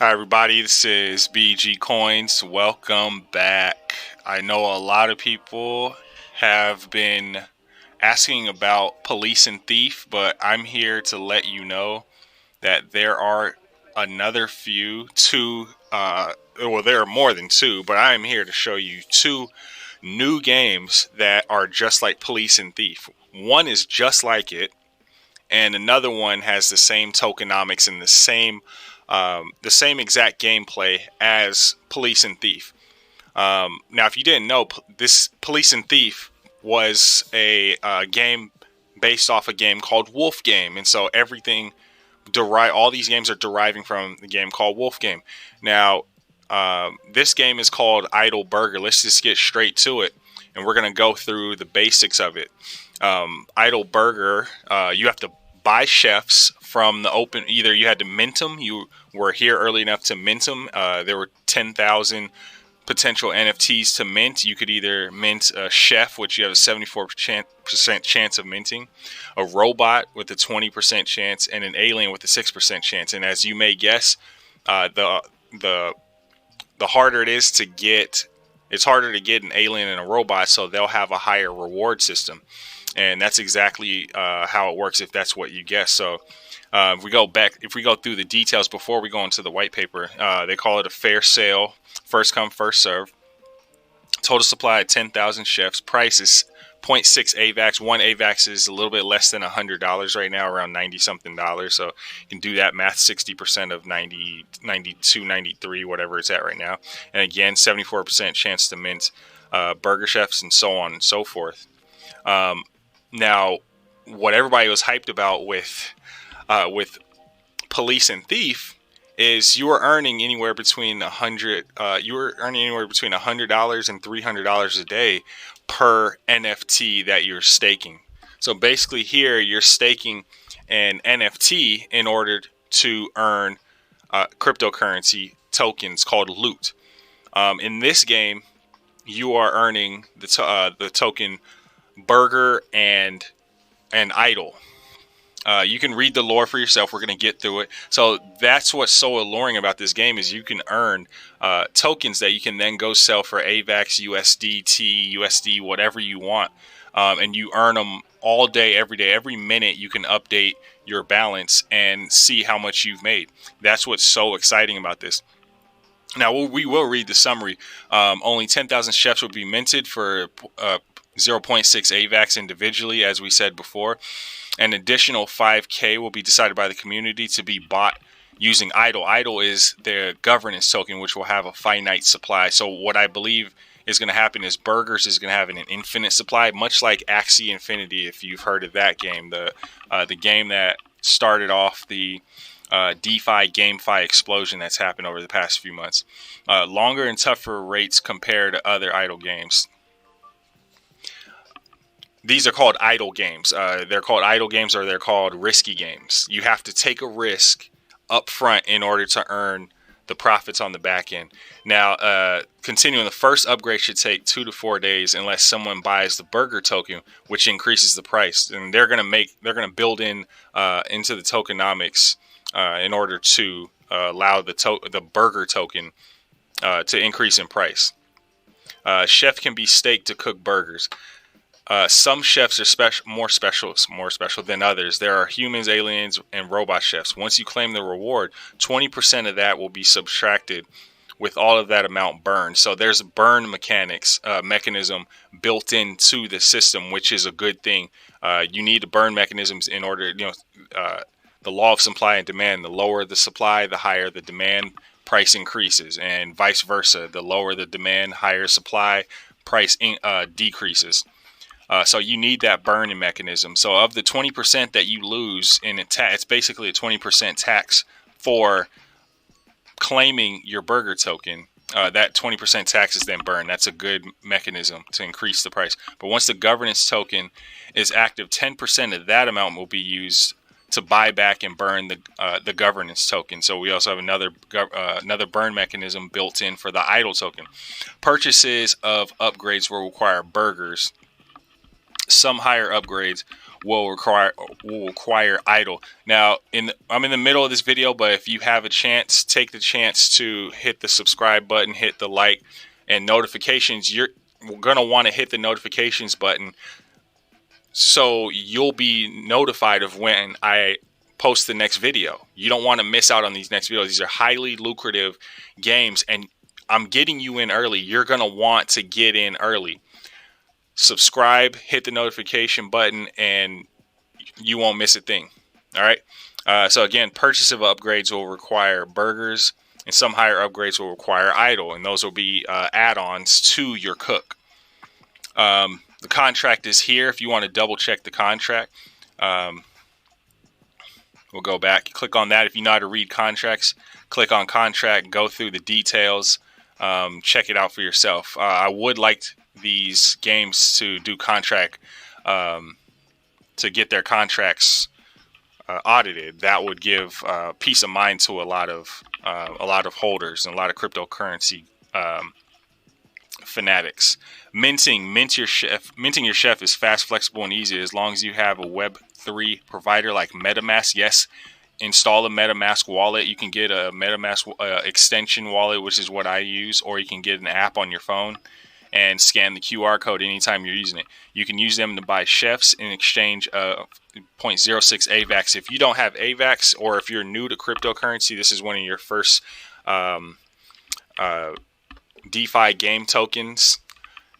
Hi everybody, this is BG Coins. Welcome back. I know a lot of people have been asking about Police and Thief, but I'm here to let you know that there are there are more than two, but I am here to show you two new games that are just like Police and Thief. One is just like it, and another one has the same tokenomics and the same exact gameplay as Police and Thief. Now, if you didn't know, this Police and Thief was a game based off a game called Wolf Game, and so all these games are deriving from the game called Wolf Game. Now, this game is called Idle Burger. Let's just get straight to it, and we're gonna go through the basics of it. Idle Burger, you have to buy chefs from the open. Either you had to mint them, you were here early enough to mint them. There were 10,000 potential NFTs to mint. You could either mint a chef, which you have a 74% chance of minting, a robot with a 20% chance, and an alien with a 6% chance. And as you may guess, the harder it is to get, it's harder to get an alien and a robot, so they'll have a higher reward system. And that's exactly how it works if that's what you guess. So if we go through the details before we go into the white paper, they call it a fair sale, first come, first serve. Total supply of 10,000 chefs. Price is 0.6 AVAX. One AVAX is a little bit less than $100 right now, around 90 something dollars. So you can do that math. 60% of 90, 92, 93, whatever it's at right now. And again, 74% chance to mint burger chefs and so on and so forth. Now, what everybody was hyped about with Police and Thief is you were earning anywhere between $100 and $300 a day per NFT that you're staking. So basically, here you're staking an NFT in order to earn cryptocurrency tokens called loot. In this game, you are earning the token Burger and Idle. You can read the lore for yourself. We're going to get through it. So that's what's so alluring about this game is you can earn tokens that you can then go sell for AVAX, USDT, USD, whatever you want. And you earn them all day, every day. Every minute you can update your balance and see how much you've made. That's what's so exciting about this. Now, we will read the summary. Only 10,000 chefs will be minted for 0.6 AVAX individually, as we said before. An additional 5K will be decided by the community to be bought using Idle. Idle is the governance token, which will have a finite supply. So what I believe is going to happen is Burgers is going to have an infinite supply, much like Axie Infinity, if you've heard of that game. The game that started off the DeFi, GameFi explosion that's happened over the past few months. Longer and tougher rates compared to other Idle games. These are called idle games. They're called idle games, or they're called risky games. You have to take a risk up front in order to earn the profits on the back end. Now, continuing, the first upgrade should take 2 to 4 days unless someone buys the burger token, which increases the price. And they're going to build in into the tokenomics in order to allow the burger token to increase in price. Chef can be staked to cook burgers. Some chefs are more special than others. There are humans, aliens, and robot chefs. Once you claim the reward, 20% of that will be subtracted with all of that amount burned. So there's a burn mechanism built into the system, which is a good thing. You need to burn mechanisms in order, the law of supply and demand. The lower the supply, the higher the demand, price increases, and vice versa. The lower the demand, higher supply, price decreases. So you need that burning mechanism. So of the 20% that you lose in it's basically a 20% tax for claiming your burger token. That 20% tax is then burned. That's a good mechanism to increase the price. But once the governance token is active, 10% of that amount will be used to buy back and burn the governance token. So we also have another burn mechanism built in for the idle token. Purchases of upgrades will require burgers. Some higher upgrades will require idle. Now, I'm in the middle of this video, but if you have a chance, take the chance to hit the subscribe button, hit the like, and notifications. You're gonna want to hit the notifications button so you'll be notified of when I post the next video. You don't want to miss out on these next videos. These are highly lucrative games, and I'm getting you in early. You're gonna want to get in early. Subscribe, hit the notification button, and you won't miss a thing. All right. So again, purchase of upgrades will require burgers, and some higher upgrades will require idle, and those will be add-ons to your cook. The contract is here. If you want to double check the contract, we'll go back. Click on that. If you know how to read contracts, click on contract. Go through the details. Check it out for yourself. I would like these games to do contract, to get their contracts audited. That would give peace of mind to a lot of holders and a lot of cryptocurrency fanatics. Minting your chef is fast, flexible, and easy as long as you have a Web3 provider like MetaMask. Yes, install a MetaMask wallet. You can get a MetaMask extension wallet, which is what I use, or you can get an app on your phone and scan the QR code anytime you're using it. You can use them to buy chefs in exchange of 0.06 AVAX. If you don't have AVAX, or if you're new to cryptocurrency, this is one of your first DeFi game tokens,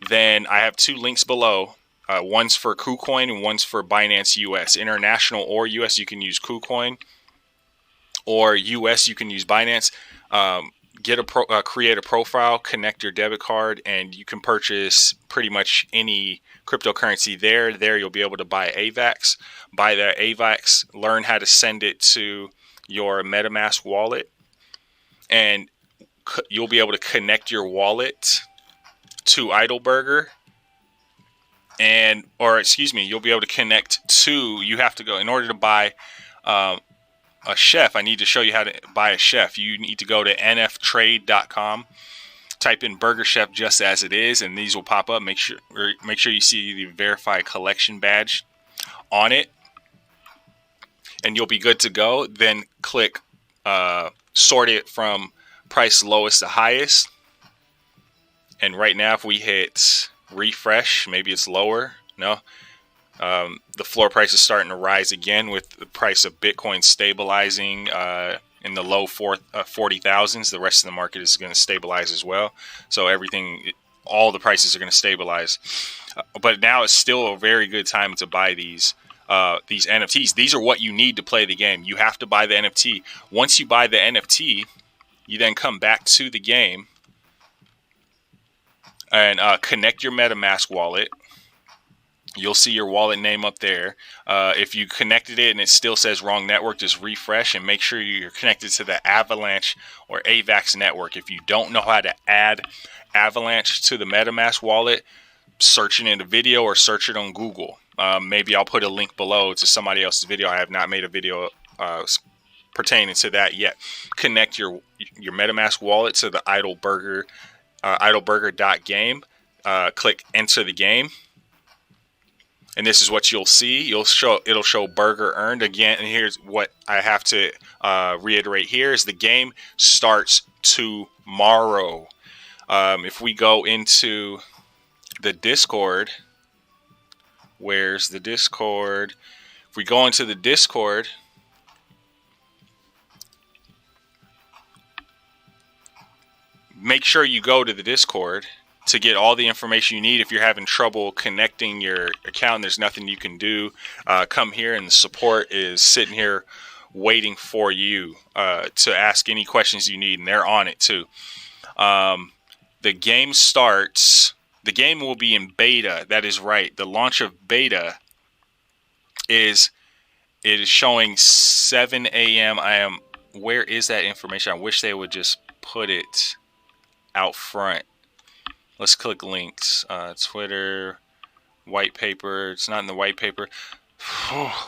then I have two links below. One's for KuCoin and one's for Binance US. International or US, you can use KuCoin, or US, you can use Binance. Create a profile, connect your debit card, and you can purchase pretty much any cryptocurrency there. There you'll be able to buy AVAX. Buy that AVAX, learn how to send it to your MetaMask wallet, and you'll be able to connect your wallet to Idleburger, you'll be able to connect to, you have to go, in order to buy a chef, I need to show you how to buy a chef. You need to go to nftrade.com, type in Burger Chef just as it is, and these will pop up. Make sure you see the verified collection badge on it, and you'll be good to go. Then click sort it from price lowest to highest. And right now, if we hit refresh, maybe it's lower. No. The floor price is starting to rise again, with the price of Bitcoin stabilizing in the low 40,000s. The rest of the market is going to stabilize as well. So all the prices are going to stabilize. But now it's still a very good time to buy these NFTs. These are what you need to play the game. You have to buy the NFT. Once you buy the NFT, you then come back to the game and connect your MetaMask wallet. You'll see your wallet name up there. If you connected it and it still says wrong network, just refresh and make sure you're connected to the Avalanche or AVAX network. If you don't know how to add Avalanche to the MetaMask wallet, search it in a video or search it on Google. Maybe I'll put a link below to somebody else's video. I have not made a video pertaining to that yet. Connect your MetaMask wallet to the idleburger.game. Click enter the game. And this is what you'll see. It'll show burger earned again. And here's what I have to reiterate here is the game starts tomorrow. If we go into the Discord, where's the Discord? If we go into the Discord, make sure you go to the Discord to get all the information you need. If you're having trouble connecting your account, there's nothing you can do. Come here, and the support is sitting here waiting for you to ask any questions you need, and they're on it too. The game starts. The game will be in beta. That is right. The launch of beta is showing 7 a.m. Where is that information? I wish they would just put it out front. Let's click links. Twitter, white paper. It's not in the white paper.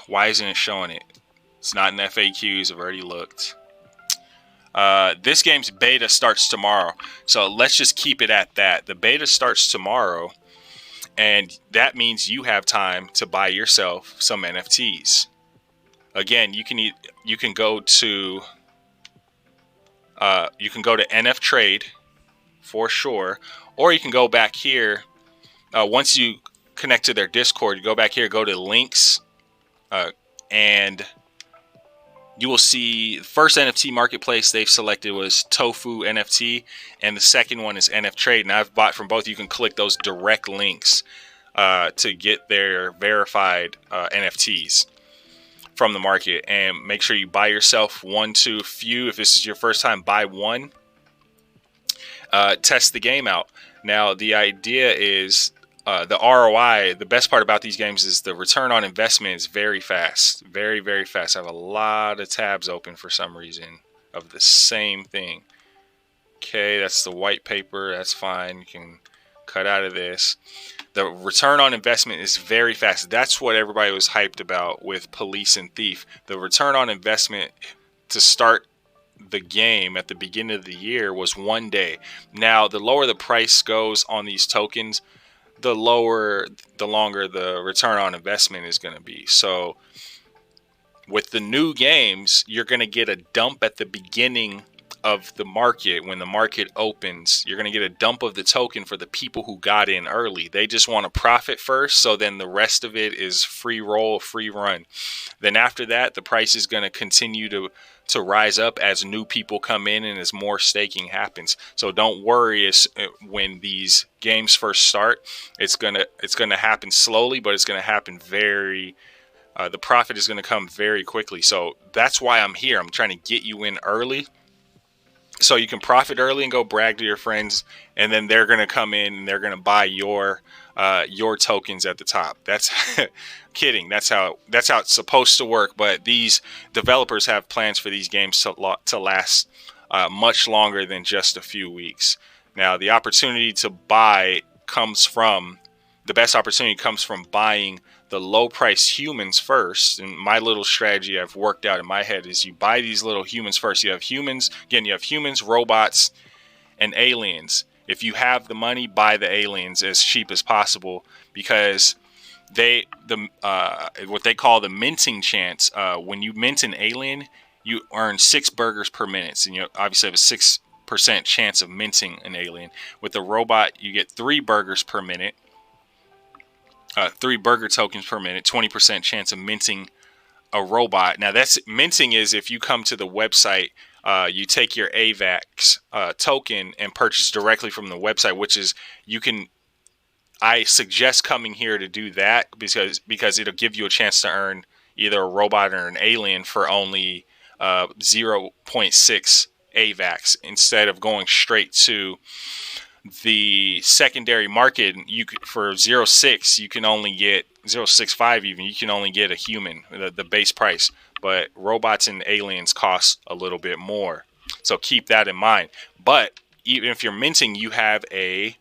Why isn't it showing it? It's not in the FAQs. I've already looked. This game's beta starts tomorrow. So let's just keep it at that. The beta starts tomorrow. and that means you have time to buy yourself some NFTs. Again, you can go to NF Trade for sure, or you can go back here. Once you connect to their Discord, you go back here, go to links, and you will see the first NFT marketplace they've selected was Tofu NFT, and the second one is NF Trade. And I've bought from both. You can click those direct links to get their verified NFTs from the market, and make sure you buy yourself one to a few. If this is your first time, buy one. Test the game out. Now, the idea is the ROI. The best part about these games is the return on investment is very fast, very, very fast. I have a lot of tabs open for some reason of the same thing. Okay, that's the white paper. That's fine. You can cut out of this. The return on investment is very fast. That's what everybody was hyped about with Police and Thief. The return on investment to start the game at the beginning of the year was 1 day. Now, the lower the price goes on these tokens, the longer the return on investment is going to be. So with the new games, you're going to get a dump at the beginning of the market. When the market opens, you're going to get a dump of the token for the people who got in early. They just want to profit first, so then the rest of it is free roll, free run. Then after that, the price is going to continue to rise up as new people come in and as more staking happens. So don't worry, when these games first start, it's gonna happen slowly, but it's gonna happen very the profit is going to come very quickly. So that's why I'm here. I'm trying to get you in early so you can profit early and go brag to your friends, and then they're going to come in and they're going to buy your tokens at the top. That's kidding. That's how it's supposed to work. But these developers have plans for these games to last much longer than just a few weeks. Now, the opportunity to buy the best opportunity comes from buying the low price humans first. And my little strategy I've worked out in my head is you buy these little humans first. You have humans, robots, and aliens. If you have the money, buy the aliens as cheap as possible, because what they call the minting chance. When you mint an alien, you earn 6 burgers per minute, and you obviously have a 6% chance of minting an alien. With the robot, you get 3 burgers per minute. 3 burger tokens per minute, 20% chance of minting a robot. Now, that's minting is if you come to the website, you take your AVAX token and purchase directly from the website, which is I suggest coming here to do that because it'll give you a chance to earn either a robot or an alien for only 0.6 AVAX instead of going straight to the secondary market. For 0.6 you can only get 0.65, even you can only get a human, the base price, but robots and aliens cost a little bit more, so keep that in mind. But even if you're minting, you have a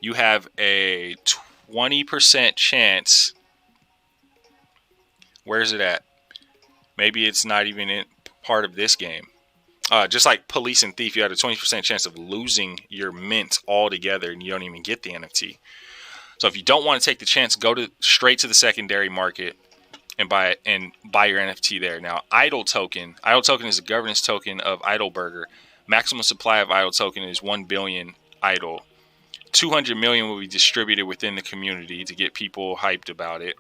20% chance. Where's it at? Maybe it's not even in part of this game. Just like Police and Thief, you had a 20% chance of losing your mint altogether, and you don't even get the NFT. So if you don't want to take the chance, go straight to the secondary market and buy your NFT there. Now, Idle token is a governance token of Idle Burger. Maximum supply of Idle token is 1 billion Idle. 200 million will be distributed within the community to get people hyped about it.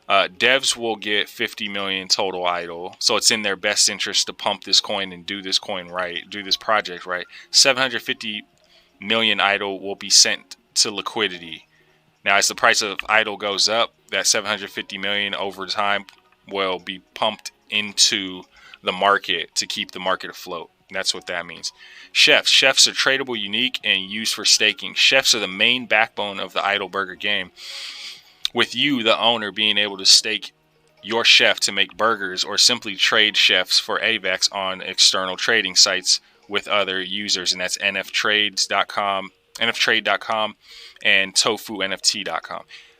Devs will get 50 million total Idle, so it's in their best interest to pump this coin and do this project right. 750 million Idle will be sent to liquidity. Now, as the price of Idle goes up, that 750 million over time will be pumped into the market to keep the market afloat. And that's what that means. Chefs are tradable, unique, and used for staking. Chefs are the main backbone of the Idle Burger game, with you, the owner, being able to stake your chef to make burgers or simply trade chefs for AVAX on external trading sites with other users, and that's nftrade.com and tofunft.com,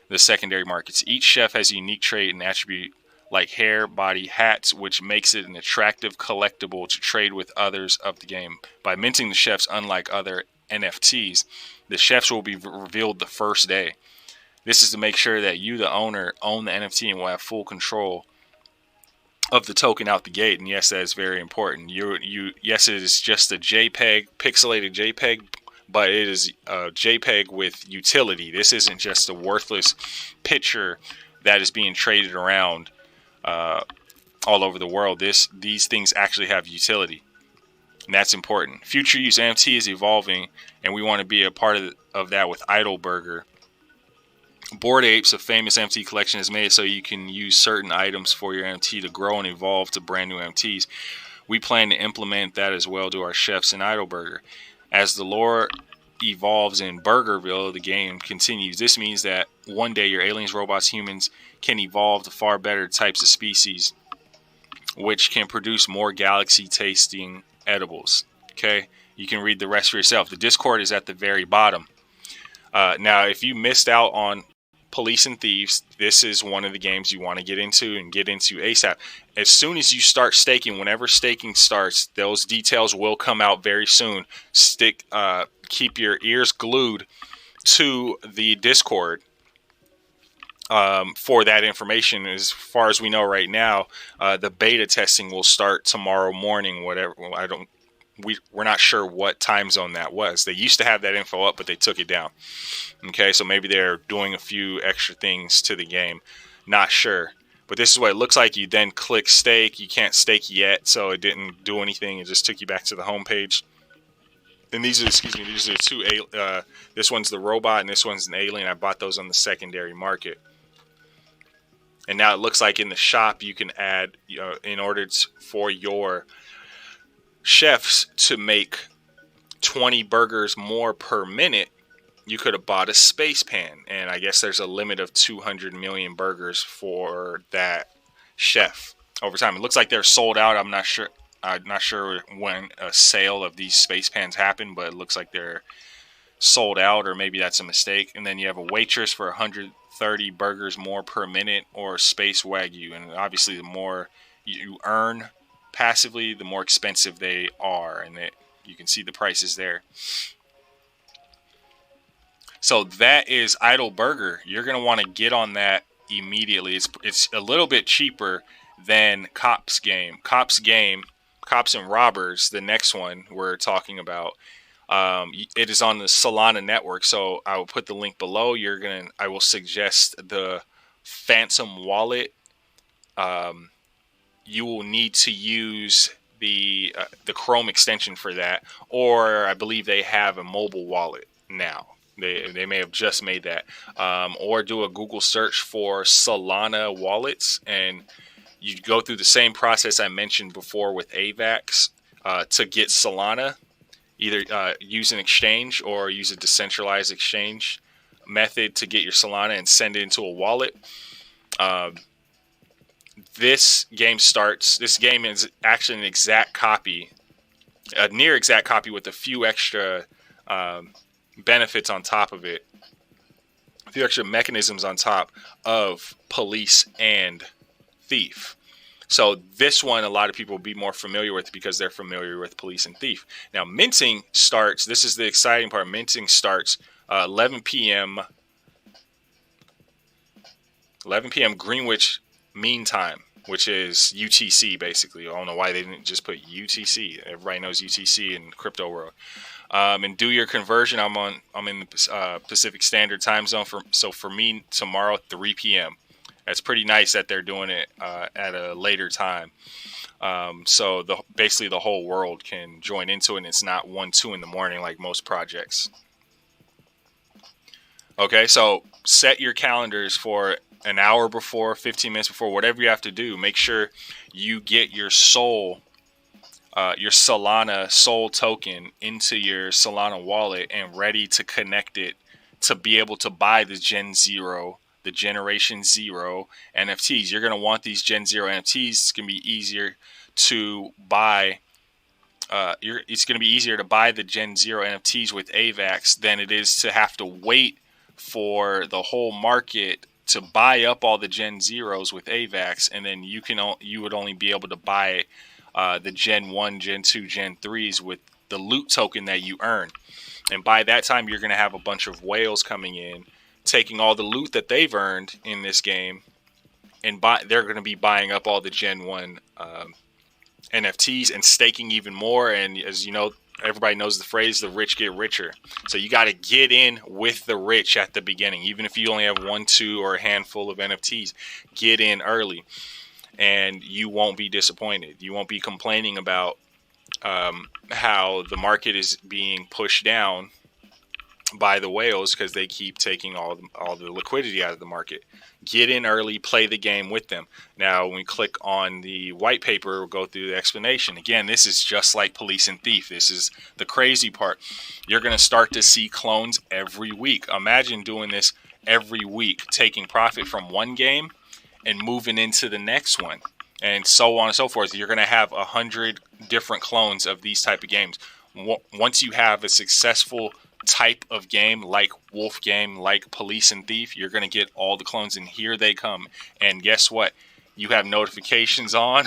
the secondary markets. Each chef has a unique trait and attribute like hair, body, hats, which makes it an attractive collectible to trade with others of the game. By minting the chefs, unlike other NFTs, The chefs will be revealed the first day. This is to make sure that you, the owner, own the NFT and will have full control of the token out the gate. And yes, that is very important. Yes, it is just a JPEG, pixelated JPEG, but it is a JPEG with utility. This isn't just a worthless picture that is being traded around all over the world. These things actually have utility, and that's important. Future use NFT is evolving, and we want to be a part of that with Idleburger. Bored Apes, a famous NFT collection, is made so you can use certain items for your NFT to grow and evolve to brand new NFTs. We plan to implement that as well to our chefs in Idleburger. As the lore evolves in Burgerville, the game continues. This means that one day your aliens, robots, humans can evolve to far better types of species, which can produce more galaxy-tasting edibles. Okay, you can read the rest for yourself. The Discord is at the very bottom. Now, if you missed out on Police and Thieves, this is one of the games you want to get into and get into ASAP. As soon as you start staking, whenever staking starts, those details will come out very soon. Keep your ears glued to the Discord for that information. As far as we know right now, the beta testing will start tomorrow morning. Whatever, we're not sure what time zone that was. They used to have that info up, but they took it down. Okay, so maybe they're doing a few extra things to the game. Not sure. But this is what it looks like. You then click stake. You can't stake yet, so it didn't do anything. It just took you back to the home page. And these are the two. This one's the robot, and this one's an alien. I bought those on the secondary market. And now it looks like in the shop you can add, in order for your chefs to make 20 burgers more per minute, you could have bought a space pan, and I guess there's a limit of 200 million burgers for that chef over time. It looks like they're sold out. I'm not sure when a sale of these space pans happened, but it looks like they're sold out, or maybe that's a mistake. And then you have a waitress for 130 burgers more per minute, or space wagyu. And obviously the more you earn passively, the more expensive they are, and you can see the prices there. So that is Idleburger. You're going to want to get on that immediately. It's a little bit cheaper than Cops Game. Cops and Robbers, the next one we're talking about. It is on the Solana network, so I will put the link below. I will suggest the Phantom wallet. You will need to use the Chrome extension for that, or I believe they have a mobile wallet now. They may have just made that, or do a Google search for Solana wallets, and you go through the same process I mentioned before with AVAX to get Solana. Either use an exchange or use a decentralized exchange method to get your Solana and send it into a wallet. This game is actually an exact copy, a near exact copy with a few extra benefits on top of it, a few extra mechanisms on top of Police and Thief. So this one, a lot of people will be more familiar with because they're familiar with Police and Thief. Now, minting starts, this is the exciting part, minting starts 11 p.m. Greenwich Mean Time, which is UTC basically. I don't know why they didn't just put UTC. Everybody knows UTC in the crypto world. And do your conversion. I'm in the Pacific Standard Time Zone. So for me, tomorrow 3 p.m. That's pretty nice that they're doing it at a later time. So basically the whole world can join into it, and it's not 1, 2 in the morning like most projects. Okay, so set your calendars for an hour before, 15 minutes before, whatever you have to do. Make sure you get your Solana Soul token into your Solana wallet and ready to connect it to be able to buy the Generation Zero NFTs. You're going to want these Gen Zero NFTs. It's going to be easier to buy. It's going to be easier to buy the Gen Zero NFTs with AVAX than it is to have to wait for the whole market to buy up all the Gen Zeros with AVAX, and then you would only be able to buy the Gen 1, Gen 2, Gen 3s with the loot token that you earn. And by that time, you're going to have a bunch of whales coming in, taking all the loot that they've earned in this game, and they're going to be buying up all the Gen 1 NFTs and staking even more. And as you know, everybody knows the phrase, the rich get richer. So you got to get in with the rich at the beginning. Even if you only have 1, 2, or a handful of NFTs, get in early and you won't be disappointed. You won't be complaining about how the market is being pushed down by the whales because they keep taking all the liquidity out of the market. Get in early, play the game with them. Now, when we click on the white paper, we'll go through the explanation. Again, this is just like Police and Thief. This is the crazy part. You're going to start to see clones every week. Imagine doing this every week, taking profit from one game and moving into the next one, and so on and so forth. You're going to have 100 different clones of these type of games. Once you have a successful type of game like Wolf Game, like Police and Thief, you're going to get all the clones, and here they come. And guess what? You have notifications on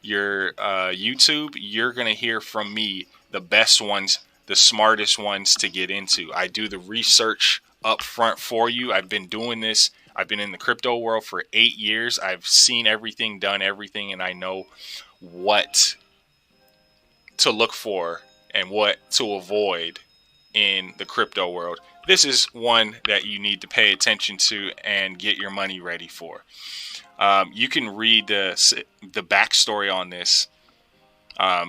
your YouTube. You're going to hear from me the best ones, the smartest ones to get into. I do the research up front for you. I've been doing this. I've been in the crypto world for 8 years. I've seen everything, done everything, and I know what to look for and what to avoid in the crypto world. This is one that you need to pay attention to and get your money ready for. You can read the backstory on this. I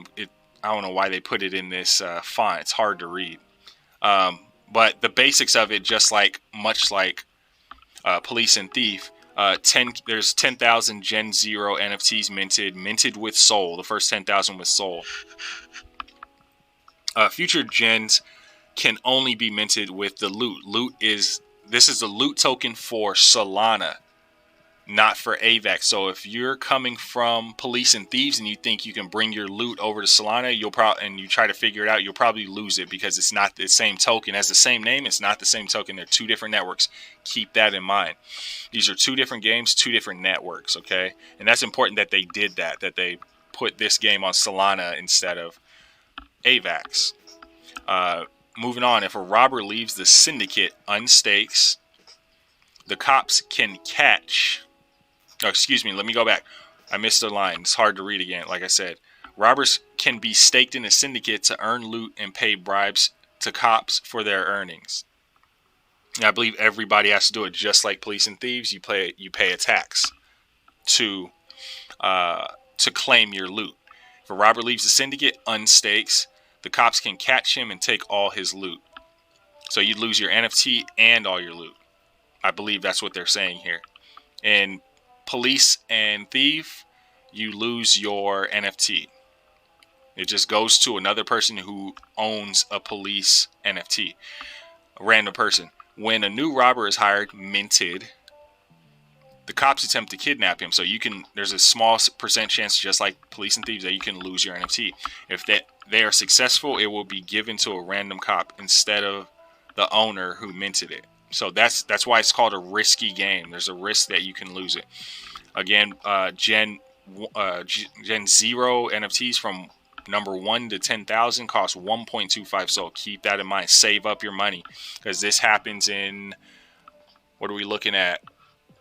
don't know why they put it in this font. It's hard to read. But the basics of it, much like Police and Thief, there's 10,000 Gen 0 NFTs minted with Soul. The first 10,000 with Soul. Future gens can only be minted with the loot. This is the loot token for Solana, not for AVAX. So if you're coming from Police and Thieves and you think you can bring your loot over to Solana, and you try to figure it out, you'll probably lose it because it's not the same token. It has the same name, it's not the same token. They're two different networks. Keep that in mind. These are two different games, two different networks, okay? And that's important that they did that they put this game on Solana instead of AVAX. Moving on, if a robber leaves the syndicate unstakes, the cops can catch... Oh, excuse me, let me go back. I missed a line. It's hard to read again, like I said. Robbers can be staked in a syndicate to earn loot and pay bribes to cops for their earnings. And I believe everybody has to do it just like Police and Thieves. You pay a tax to claim your loot. If a robber leaves the syndicate unstakes, the cops can catch him and take all his loot. So you lose your NFT and all your loot. I believe that's what they're saying here. In Police and Thief, you lose your NFT. It just goes to another person who owns a police NFT. A random person. When a new robber is hired, minted, the cops attempt to kidnap him. So there's a small percent chance, just like Police and Thieves, that you can lose your NFT. If they are successful, it will be given to a random cop instead of the owner who minted it. So that's why it's called a risky game. There's a risk that you can lose it. Again, Gen 0 NFTs from number 1 to 10,000 cost 1.25. So keep that in mind. Save up your money because this happens in, what are we looking at?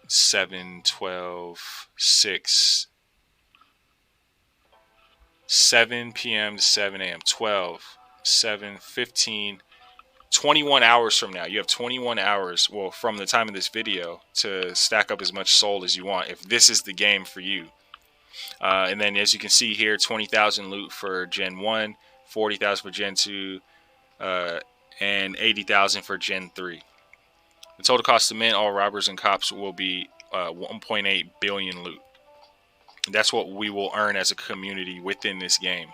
7, 12, 6, 7 p.m. to 7 a.m. 12, 7, 15, 21 hours from now. You have 21 hours, well, from the time of this video to stack up as much soul as you want if this is the game for you. And then as you can see here, 20,000 loot for Gen 1, 40,000 for Gen 2, and 80,000 for Gen 3. The total cost to mint all robbers and cops will be 1.8 billion loot. That's what we will earn as a community within this game.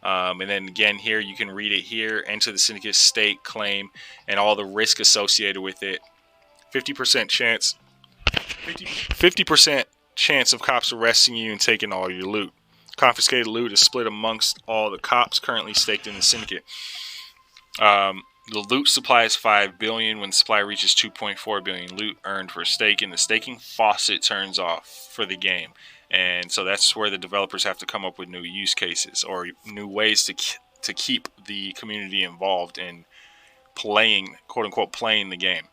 And then again here, you can read it here. Enter the syndicate, stake, claim, and all the risk associated with it. 50% chance. 50% chance of cops arresting you and taking all your loot. Confiscated loot is split amongst all the cops currently staked in the syndicate. The loot supply is 5 billion. When the supply reaches 2.4 billion, loot earned for staking. The staking faucet turns off for the game. And so that's where the developers have to come up with new use cases or new ways to keep the community involved in playing, quote unquote, playing the game.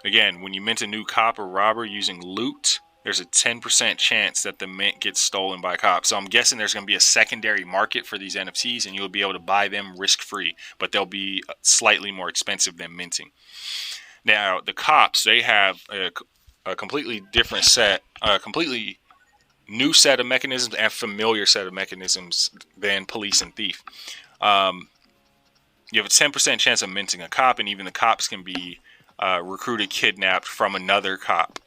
Again, when you mint a new cop or robber using loot, there's a 10% chance that the mint gets stolen by cops. So I'm guessing there's going to be a secondary market for these NFTs, and you'll be able to buy them risk-free, but they'll be slightly more expensive than minting. Now, the cops, they have a completely different set, a completely new set of mechanisms and familiar set of mechanisms than police and thief. You have a 10% chance of minting a cop, and even the cops can be recruited, kidnapped from another cop.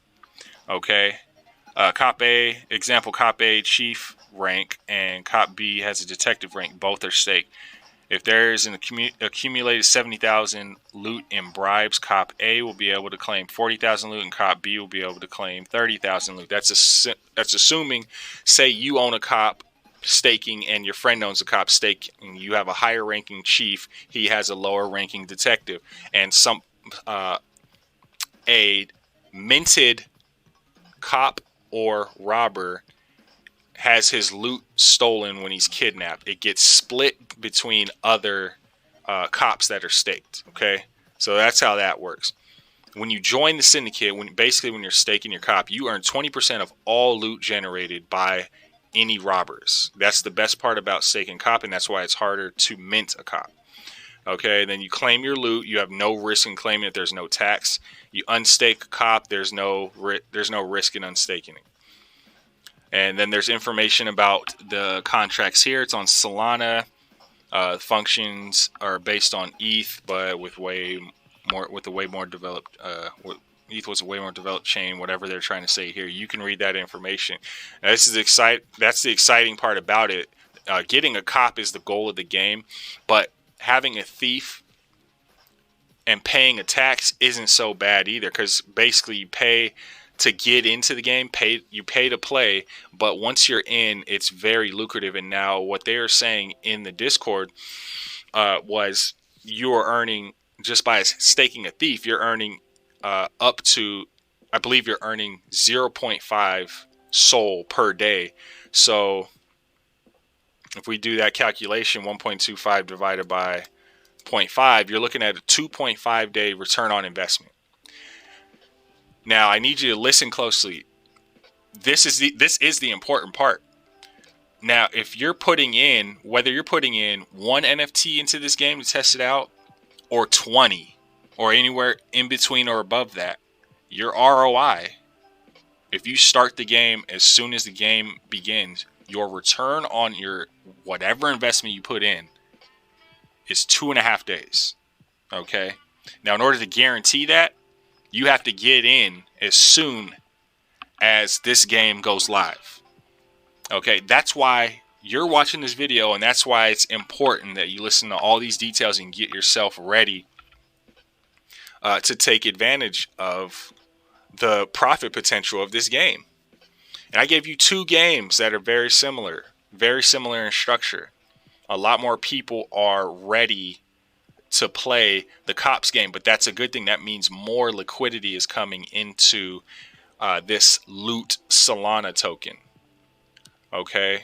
Okay, cop A, example, cop A chief rank, and cop B has a detective rank. Both are staked. If there is an accumulated 70,000 loot in bribes, cop A will be able to claim 40,000 loot, and cop B will be able to claim 30,000 loot. That's assuming, say you own a cop staking and your friend owns a cop staking. You have a higher ranking chief, he has a lower ranking detective, and a minted cop or robber has his loot stolen when he's kidnapped. It gets split between other cops that are staked. Okay, so that's how that works. When you join the syndicate, when you're staking your cop, you earn 20% of all loot generated by any robbers. That's the best part about staking cop, and that's why it's harder to mint a cop. Okay, then you claim your loot. You have no risk in claiming it. There's no tax. You unstake a cop. There's no risk in unstaking it. And then there's information about the contracts here. It's on Solana. Functions are based on ETH, but ETH was a way more developed chain. Whatever they're trying to say here, you can read that information. Now, that's the exciting part about it. Getting a cop is the goal of the game, but having a thief and paying a tax isn't so bad either, because basically you pay to get into the game, you pay to play, but once you're in, it's very lucrative. And now what they are saying in the Discord was you are earning, just by staking a thief, you're earning up to, I believe you're earning 0.5 SOL per day. So if we do that calculation, 1.25 divided by 0.5, you're looking at a 2.5 day return on investment. Now, I need you to listen closely. This is the important part. Now, if you're putting in, whether you're putting in one NFT into this game to test it out, or 20, or anywhere in between or above that, your ROI, if you start the game as soon as the game begins, your return on your whatever investment you put in is 2.5 days. Okay. Now, in order to guarantee that, you have to get in as soon as this game goes live. Okay. That's why you're watching this video, and that's why it's important that you listen to all these details and get yourself ready to take advantage of the profit potential of this game. And I gave you two games that are very similar in structure. A lot more people are ready to play the cops game, but that's a good thing. That means more liquidity is coming into this loot Solana token. Okay,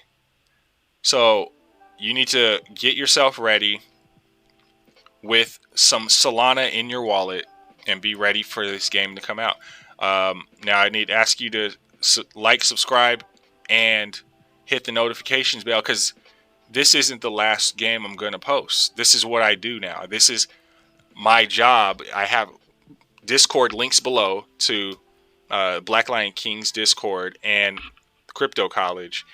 so you need to get yourself ready with some Solana in your wallet and be ready for this game to come out. Now I need to ask you to like, subscribe, and hit the notifications bell, because this isn't the last game I'm going to post. This is what I do now. This is my job. I have Discord links below to Black Lion King's Discord and Crypto College.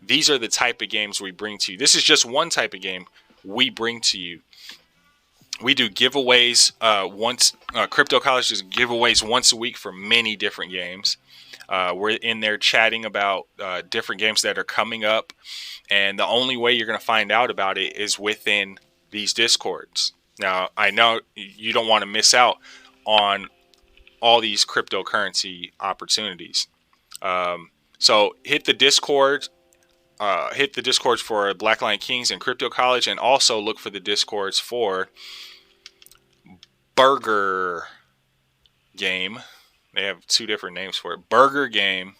These are the type of games we bring to you. This is just one type of game we bring to you. We do giveaways Crypto College does giveaways once a week for many different games. We're in there chatting about different games that are coming up, and the only way you're going to find out about it is within these Discords. Now, I know you don't want to miss out on all these cryptocurrency opportunities. So hit the Discord. Hit the Discords for Black Lion Kings and Crypto College, and also look for the Discords for Burger Game. They have two different names for it. Burger Game,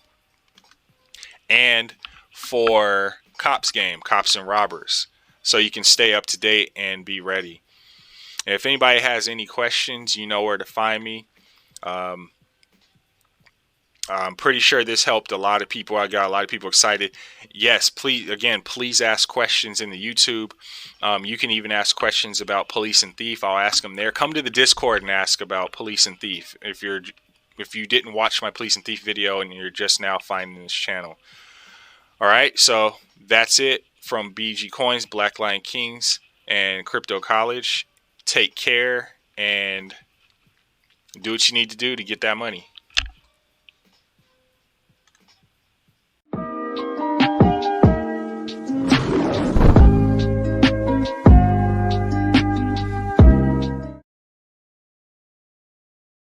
and for Cops Game, Cops and Robbers. so you can stay up to date and be ready. If anybody has any questions, you know where to find me. I'm pretty sure this helped a lot of people. I got a lot of people excited. Yes, please ask questions in the YouTube. You can even ask questions about Police and Thief. I'll ask them there. Come to the Discord and ask about Police and Thief. If you didn't watch my Police and Thief video and you're just now finding this channel. All right, so that's it from BG Coins, Black Lion Kings, and Crypto College. Take care and do what you need to do to get that money.